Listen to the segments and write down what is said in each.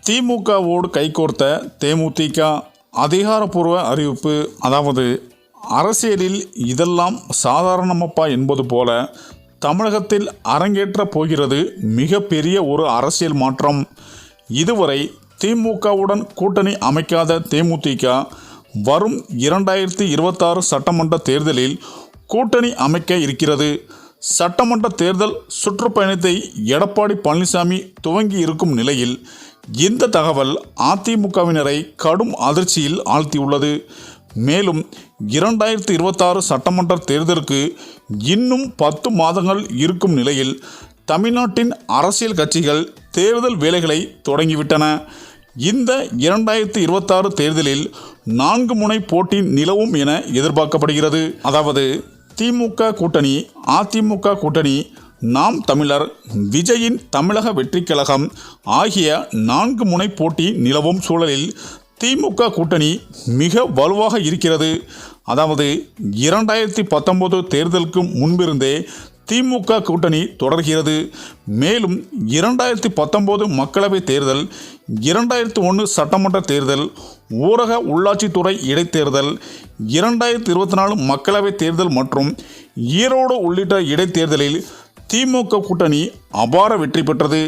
திமுகவோடு கைகோர்த்த தேமுதிக அதிகாரப்பூர்வ அறிவிப்பு. அதாவது, அரசியலில் இதெல்லாம் சாதாரணமப்பா என்பது போல தமிழகத்தில் அரங்கேற்ற போகிறது மிகப்பெரிய ஒரு அரசியல் மாற்றம். இதுவரை திமுகவுடன் கூட்டணி அமைக்காத தேமுதிக வரும் 2026 சட்டமன்ற தேர்தலில் கூட்டணி அமைக்க இருக்கிறது. சட்டமன்ற தேர்தல் சுற்றுப்பயணத்தை எடப்பாடி பழனிசாமி துவங்கி இருக்கும் நிலையில் இந்த தகவல் அதிமுகவினரை கடும் அதிர்ச்சியில் ஆழ்த்தியுள்ளது. மேலும் 2026 சட்டமன்ற தேர்தலுக்கு இன்னும் 10 மாதங்கள் இருக்கும் நிலையில் தமிழ்நாட்டின் அரசியல் கட்சிகள் தேர்தல் வேலைகளை தொடங்கிவிட்டன. இந்த 2026 தேர்தலில் 4 முனை போட்டி நிலவும் என எதிர்பார்க்கப்படுகிறது. அதாவது, திமுக கூட்டணி, அதிமுக கூட்டணி, நாம் தமிழர், விஜயின் தமிழக வெற்றிக் கழகம் ஆகிய 4 முனை போட்டி நிலவும் சூழலில் திமுக கூட்டணி மிக வலுவாக இருக்கிறது. அதாவது, 2019 தேர்தலுக்கு முன்பிருந்தே திமுக கூட்டணி தொடர்கிறது. மேலும் 2019 மக்களவைத் தேர்தல், 2001 சட்டமன்ற தேர்தல், ஊரக உள்ளாட்சித்துறை இடைத்தேர்தல், 2024 மக்களவைத் தேர்தல் மற்றும் ஈரோடு உள்ளிட்ட இடைத்தேர்தலில் திமுக கூட்டணி அபார வெற்றி பெற்றது.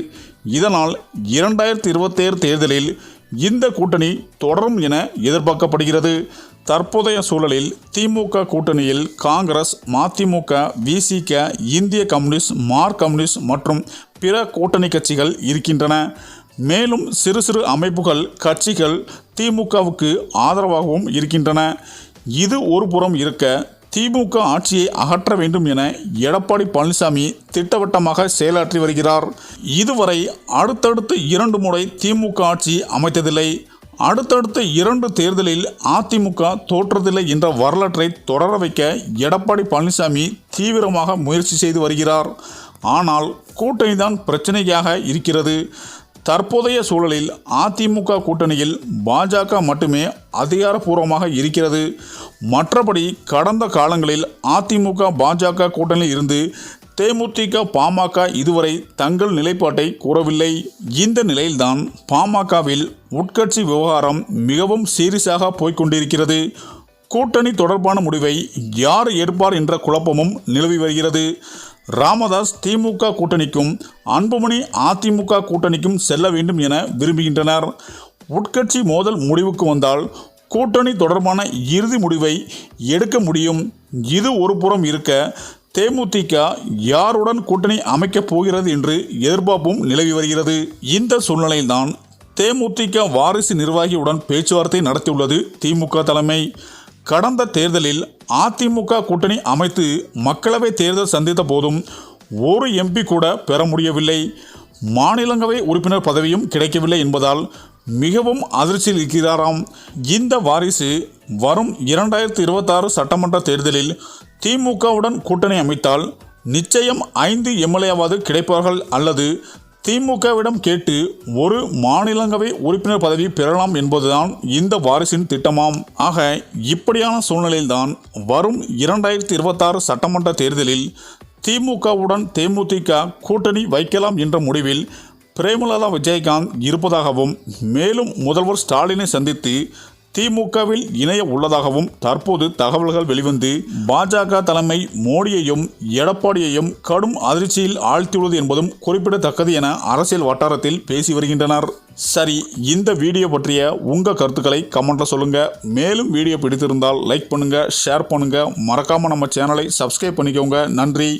இதனால் 2027 தேர்தலில் இந்த கூட்டணி தொடரும் என எதிர்பார்க்கப்படுகிறது. தற்போதைய சூழலில் திமுக கூட்டணியில் காங்கிரஸ், மதிமுக, விசிக, இந்திய கம்யூனிஸ்ட், மார்க் கம்யூனிஸ்ட் மற்றும் பிற கூட்டணி கட்சிகள் இருக்கின்றன. மேலும் சிறு சிறு அமைப்புகள், கட்சிகள் திமுகவுக்கு ஆதரவாகவும் இருக்கின்றன. இது ஒரு புறம் இருக்க, திமுக ஆட்சியை அகற்ற வேண்டும் என எடப்பாடி பழனிசாமி திட்டவட்டமாக செயலாற்றி வருகிறார். இதுவரை அடுத்தடுத்து 2 முறை திமுக ஆட்சி அமைத்ததில்லை. அடுத்தடுத்த 2 தேர்தலில் அதிமுக தோற்றதில்லை என்ற வரலாற்றை தொடர வைக்க எடப்பாடி பழனிசாமி தீவிரமாக முயற்சி செய்து வருகிறார். ஆனால் கூட்டணிதான் பிரச்சனையாக இருக்கிறது. தற்போதைய சூழலில் அதிமுக கூட்டணியில் பாஜக மட்டுமே அதிகாரப்பூர்வமாக இருக்கிறது. மற்றபடி கடந்த காலங்களில் அதிமுக பாஜக கூட்டணியில் இருந்து தேமுதிக, பாமக இதுவரை தங்கள் நிலைப்பாட்டை கூறவில்லை. இந்த நிலையில்தான் பாமகவில் உட்கட்சி விவகாரம் மிகவும் சீரியஸாக போய்கொண்டிருக்கிறது. கூட்டணி தொடர்பான முடிவை யார் எடுப்பார் என்ற குழப்பமும் நிலவி வருகிறது. ராமதாஸ் திமுக கூட்டணிக்கும், அன்புமணி அதிமுக கூட்டணிக்கும் செல்ல வேண்டும் என விரும்புகின்றனர். உட்கட்சி மோதல் முடிவுக்கு வந்தால் கூட்டணி தொடர்பான இறுதி முடிவை எடுக்க முடியும். இது ஒரு புறம் இருக்க, தேமுதிக யாருடன் கூட்டணி அமைக்கப் போகிறது என்று எதிர்பார்ப்பும் நிலவி வருகிறது. இந்த சூழ்நிலையில்தான் தேமுதிக வாரிசு நிர்வாகியுடன் பேச்சுவார்த்தை நடத்தியுள்ளது திமுக தலைமை. கடந்த தேர்தலில் அதிமுக கூட்டணி அமைத்து மக்களவை தேர்தல் சந்தித்த போதும் ஒரு எம்பி கூட பெற முடியவில்லை. மாநிலங்களவை உறுப்பினர் பதவியும் கிடைக்கவில்லை என்பதால் மிகவும் அதிர்ச்சியில் இருக்கிறாராம். இந்த வாரிசு வரும் 2026 சட்டமன்ற தேர்தலில் திமுகவுடன் கூட்டணி அமைத்தால் நிச்சயம் 5 எம்எல்ஏவாவது கிடைப்பார்கள் அல்லது திமுகவிடம் கேட்டு ஒரு மாநிலங்களவை உறுப்பினர் பதவி பெறலாம் என்பதுதான் இந்த வாரிசின் திட்டமாம். ஆக, இப்படியான சூழ்நிலையில்தான் வரும் 2026 சட்டமன்ற தேர்தலில் திமுகவுடன் தேமுதிக கூட்டணி வைக்கலாம் என்ற முடிவில் பிரேமலதா விஜயகாந்த் இருப்பதாகவும், மேலும் முதல்வர் ஸ்டாலினை சந்தித்து திமுகவில் இணைய உள்ளதாகவும் தற்போது தகவல்கள் வெளிவந்து பாஜக தலைமை மோடியையும் எடப்பாடியையும் கடும் அதிர்ச்சியில் ஆழ்த்தியுள்ளது என்பதும் குறிப்பிடத்தக்கது என அரசியல் வட்டாரத்தில் பேசி வருகின்றனர். சரி, இந்த வீடியோ பற்றிய உங்கள் கருத்துக்களை கமெண்ட்ல சொல்லுங்க. மேலும் வீடியோ பிடித்திருந்தால் லைக் பண்ணுங்க, ஷேர் பண்ணுங்க, மறக்காம நம்ம சேனலை சப்ஸ்கிரைப் பண்ணிக்கோங்க. நன்றி.